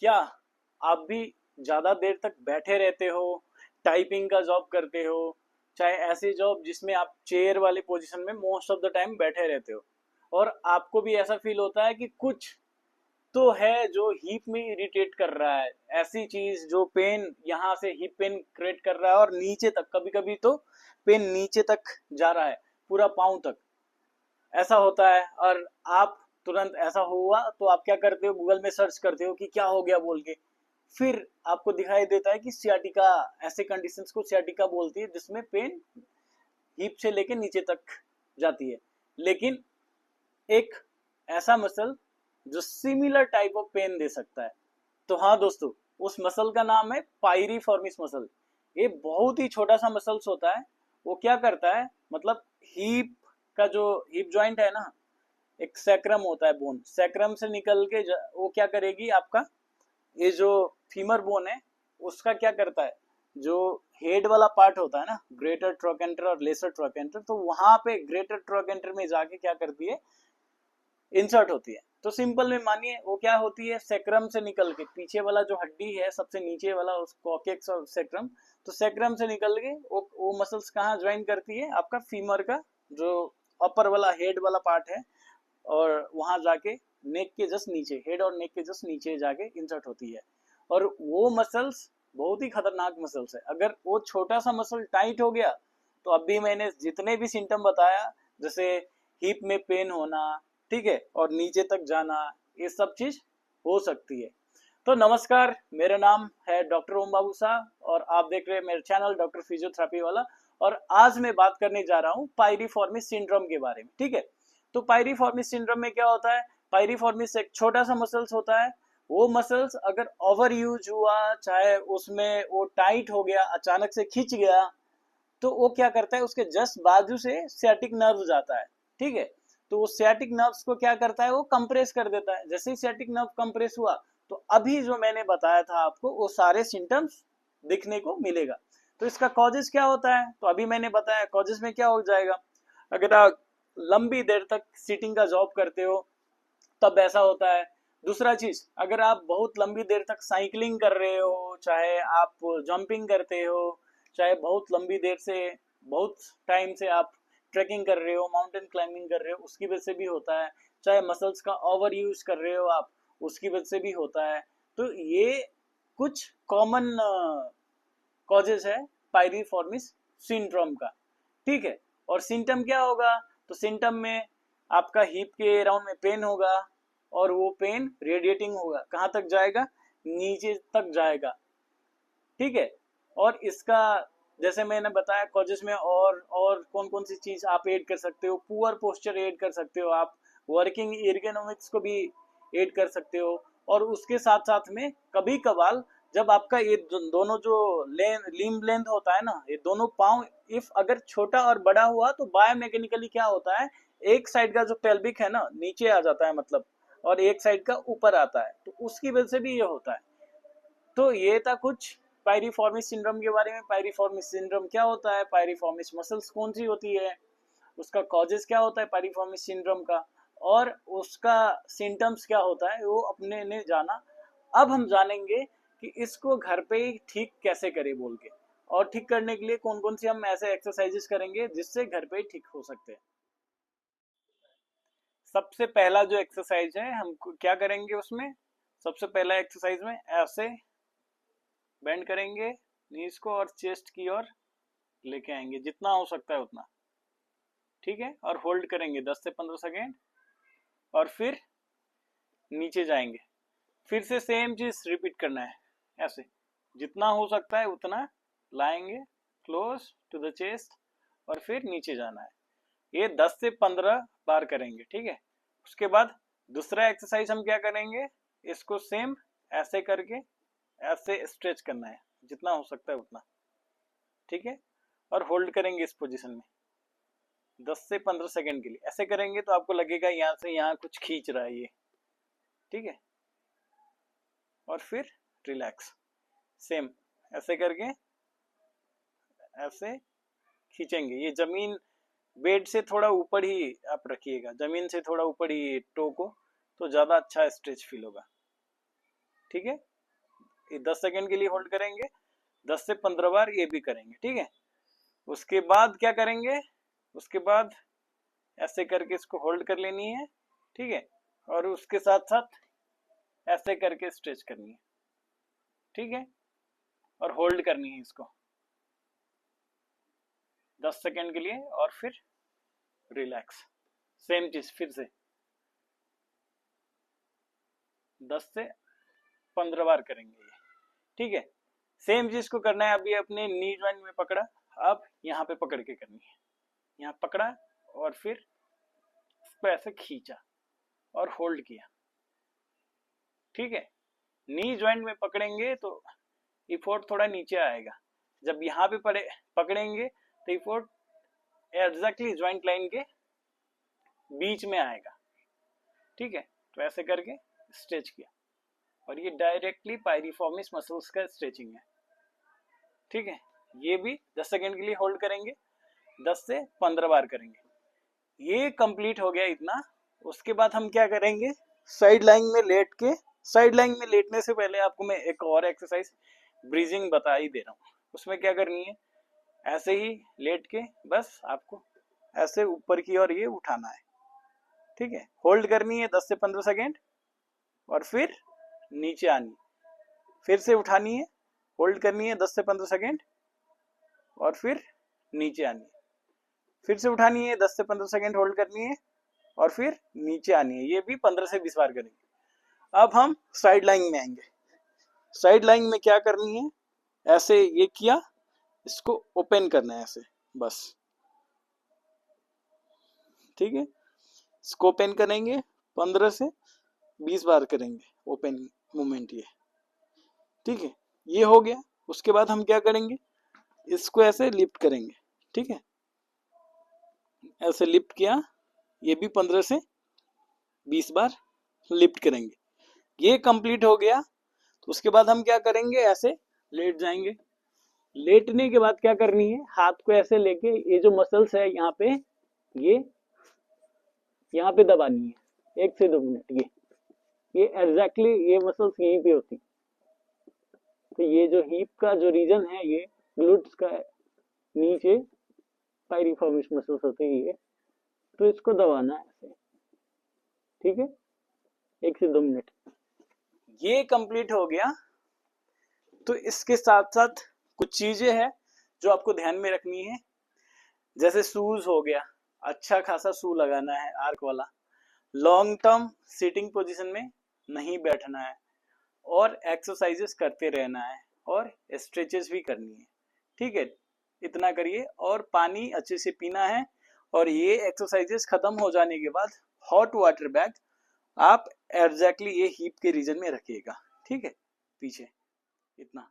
क्या आप भी ज्यादा देर तक बैठे रहते हो, टाइपिंग का जॉब करते हो, चाहे ऐसी जॉब जिसमें आप चेयर वाली पोजीशन में मोस्ट ऑफ द टाइम बैठे रहते हो, और आपको भी ऐसा फील होता है कि कुछ तो है जो हिप में इरिटेट कर रहा है, ऐसी चीज जो पेन यहाँ से हिप पेन क्रिएट कर रहा है और नीचे तक, कभी कभी तो पेन नीचे तक जा रहा है, पूरा पाँव तक ऐसा होता है। और आप तुरंत ऐसा हुआ तो आप क्या करते हो, गूगल में सर्च करते हो कि क्या हो गया बोल के। फिर आपको दिखाई देता है कि सियाटिका, ऐसे कंडीशंस को सियाटिका बोलती है जिसमें पेन हिप से लेके नीचे तक जाती है। लेकिन एक ऐसा मसल जो सिमिलर टाइप ऑफ पेन दे सकता है, तो हाँ दोस्तों, उस मसल का नाम है पायरिफॉर्मिस मसल। ये बहुत ही छोटा सा मसल्स होता है। वो क्या करता है, मतलब हिप का जो हिप जॉइंट है ना, एक सैक्रम होता है बोन, सैक्रम से निकल के वो क्या करेगी, आपका ये जो फीमर बोन है उसका क्या करता है, जो हेड वाला पार्ट होता है ना, ग्रेटर ट्रोकेंटर और लेसर ट्रोकेंटर, तो वहां पे ग्रेटर ट्रोकेंटर में जाके क्या करती है, इंसर्ट होती है। तो सिंपल में मानिए वो क्या होती है, सेक्रम से निकल के पीछे वाला जो हड्डी है सबसे नीचे वाला, उस कॉकेक्स और सेक्रम, तो सेक्रम से निकल के वो मसल्स कहाँ ज्वाइन करती है, आपका फीमर का जो अपर वाला हेड वाला पार्ट है, और वहां जाके नेक के जस्ट नीचे, हेड और नेक के जस्ट नीचे जाके इंसर्ट होती है। और वो मसल्स बहुत ही खतरनाक मसल्स है। अगर वो छोटा सा मसल टाइट हो गया तो अभी मैंने जितने भी सिम्टम बताया, जैसे हिप में पेन होना, ठीक है, और नीचे तक जाना, ये सब चीज हो सकती है। तो नमस्कार, मेरा नाम है डॉक्टर ओम बाबू शाह और आप देख रहे हैं मेरे चैनल डॉक्टर फिजियोथेरेपी वाला। और आज मैं बात करने जा रहा हूँ पायरिफॉर्मिस सिंड्रोम के बारे में, ठीक है। तो पायरिफॉर्मिस सिंड्रोम में क्या होता है, पायरिफॉर्मिस एक छोटा सा मसल्स होता है। वो मसल्स अगर ओवर यूज हुआ, चाहे उसमें वो टाइट हो गया, अचानक से खिंच गया, तो वो क्या करता है, उसके जस्ट बाजू से सियाटिक नर्व जाता है, ठीक है। तो वो सियाटिक नर्व्स को क्या करता है, वो कंप्रेस कर देता है। जैसे ही सियाटिक नर्व कंप्रेस हुआ तो अभी जो मैंने बताया था आपको, वो सारे सिम्टम्स दिखने को मिलेगा। तो इसका कॉजेस क्या होता है, तो अभी मैंने बताया कॉजेस में क्या हो जाएगा। अगर आप लंबी देर तक सीटिंग का जॉब करते हो तब ऐसा होता है। दूसरा चीज, अगर आप बहुत लंबी देर तक साइकिलिंग कर रहे हो, चाहे आप जंपिंग करते हो, चाहे बहुत लंबी देर से, बहुत टाइम से आप ट्रैकिंग कर रहे हो, माउंटेन क्लाइंबिंग कर रहे हो, उसकी वजह से भी होता है। चाहे मसल्स का ओवर यूज कर रहे हो आप, उसकी वजह से भी होता है। तो ये कुछ कॉमन कॉजेज है पायरिफॉर्मिस सिंड्रोम का, ठीक है। और सिम्टम क्या होगा, तो सिम्टम में आपका हिप के अराउंड में पेन होगा, और वो पेन रेडिएटिंग होगा, कहाँ तक जाएगा, नीचे तक जाएगा, ठीक है। और इसका जैसे मैंने बताया कॉजेस में, और कौन कौन सी चीज आप ऐड कर सकते हो, पुअर पोस्चर ऐड कर सकते हो आप, वर्किंग एर्गोनॉमिक्स को भी ऐड कर सकते हो। और उसके साथ साथ में कभी कभार जब आपका ये दोनों जो लिम्ब लेंथ होता है ना, ये दोनों पाँव इफ अगर छोटा और बड़ा हुआ तो बायोमैकेनिकली क्या होता है, एक साइड का जो पेल्विक है ना नीचे आ जाता है, मतलब, और एक साइड का ऊपर आता है, तो उसकी वजह से भी ये होता है। तो ये था कुछ पायरिफॉर्मिस सिंड्रोम के बारे में। पायरिफॉर्मिस सिंड्रोम क्या होता है, पायरिफॉर्मिस मसल्स कौन सी होती है, उसका कॉजेस क्या होता है पायरिफॉर्मिस सिंड्रोम का, और उसका सिम्टम्स क्या होता है, वो अपने ने जाना। अब हम जानेंगे कि इसको घर पे ही ठीक कैसे करें बोल के, और ठीक करने के लिए कौन कौन सी हम ऐसे एक्सरसाइजेस करेंगे जिससे घर पे ही ठीक हो सकते हैं। सबसे पहला जो एक्सरसाइज है, हम क्या करेंगे उसमें, सबसे पहला एक्सरसाइज में ऐसे बेंड करेंगे नीज को और चेस्ट की ओर लेके आएंगे जितना हो सकता है उतना, ठीक है, और होल्ड करेंगे 10 से 15 सेकेंड, और फिर नीचे जाएंगे। फिर से सेम चीज रिपीट करना है, ऐसे जितना हो सकता है उतना लाएंगे क्लोज टू द चेस्ट, और फिर नीचे जाना है। ये 10 से 15 बार करेंगे, ठीक है। उसके बाद दूसरा एक्सरसाइज हम क्या करेंगे, इसको सेम ऐसे करके ऐसे स्ट्रेच करना है जितना हो सकता है उतना, ठीक है, और होल्ड करेंगे इस पोजीशन में 10 से 15 सेकंड के लिए। ऐसे करेंगे तो आपको लगेगा यहाँ से यहाँ कुछ खींच रहा है ये, ठीक है, और फिर रिलैक्स, सेम ऐसे करके ऐसे खींचेंगे। ये जमीन, बेड से थोड़ा ऊपर ही आप रखिएगा, जमीन से थोड़ा ऊपर ही टो को, तो ज्यादा अच्छा स्ट्रेच फील होगा। ठीक है, ये 10 सेकंड के लिए होल्ड करेंगे, 10 से 15 बार ये भी करेंगे, ठीक है। उसके बाद क्या करेंगे, उसके बाद ऐसे करके इसको होल्ड कर लेनी है, ठीक है, और उसके साथ साथ ऐसे करके स्ट्रेच करनी है, ठीक है, और होल्ड करनी है इसको 10 सेकंड के लिए, और फिर रिलैक्स। सेम चीज फिर से 10 से 15 बार करेंगे ये, ठीक है। सेम चीज को करना है, अभी अपने नी जॉइंट में पकड़ा, अब यहाँ पे पकड़ के करनी है, यहाँ पकड़ा और फिर इसको ऐसे खींचा और होल्ड किया, ठीक है। नी जॉइंट में पकड़ेंगे तो इफोर्ट थोड़ा नीचे आएगा, जब यहाँ पे पकड़ेंगे तो इफोर्ट एग्जैक्टली जॉइंट लाइन के बीच में आएगा, ठीक है। तो ऐसे करके स्ट्रेच किया, और ये डायरेक्टली पायरिफॉर्मिस मसल्स का स्ट्रेचिंग है, ठीक है। ये भी 10 सेकंड के लिए होल्ड करेंगे, 10 से 15 बार करेंगे। ये कंप्लीट हो गया इतना। उसके बाद हम क्या करेंगे, साइड लाइन में लेट के, साइड लाइन में लेटने से पहले आपको मैं एक और एक्सरसाइज ब्रीजिंग बता ही दे रहा हूँ। उसमें क्या करनी है, ऐसे ही लेट के बस आपको ऐसे ऊपर की ओर ये उठाना है, ठीक है। होल्ड करनी है 10 से 15 सेकेंड, और फिर नीचे आनी, फिर से उठानी है, होल्ड करनी है 10 से 15 सेकेंड, और फिर नीचे आनी है, फिर से उठानी है 10 से 15 सेकेंड, होल्ड करनी है, और फिर नीचे आनी है। ये भी 15 से 20 बार करेंगे। अब हम साइड लाइन में आएंगे। साइड लाइन में क्या करनी है, ऐसे ये किया, इसको ओपन करना है ऐसे बस, ठीक है। इसको ओपन करेंगे, 15 से 20 बार करेंगे ओपन मूवमेंट ये, ठीक है। ये हो गया। उसके बाद हम क्या करेंगे, इसको ऐसे लिफ्ट करेंगे, ठीक है, ऐसे लिफ्ट किया, ये भी 15 से 20 बार लिफ्ट करेंगे। ये कंप्लीट हो गया। तो उसके बाद हम क्या करेंगे, ऐसे लेट जाएंगे। लेटने के बाद क्या करनी है, हाथ को ऐसे लेके ये जो मसल्स है यहाँ पे, ये यहाँ पे दबानी है 1 से 2 मिनट। ये एग्जैक्टली ये मसल्स यहीं पे होती, तो ये जो हिप का जो रीजन है, ये ग्लूट्स का नीचे पायरिफॉर्मिस मसल्स होते हैं ये, तो इसको दबाना है ऐसे, ठीक है, 1 से 2 मिनट। ये कंप्लीट हो गया। तो इसके साथ साथ कुछ चीजें हैं जो आपको ध्यान में रखनी है, जैसे शूज हो गया, अच्छा खासा शू लगाना है आर्क वाला, लॉन्ग टर्म सिटिंग पोजीशन में नहीं बैठना है, और एक्सरसाइजेस करते रहना है, और स्ट्रेचेस भी करनी है, ठीक है। इतना करिए, और पानी अच्छे से पीना है। और ये एक्सरसाइजेस खत्म हो जाने के बाद हॉट वाटर बैग आप एग्जैक्टली ये हिप के रीजन में रखिएगा, ठीक है, पीछे। इतना।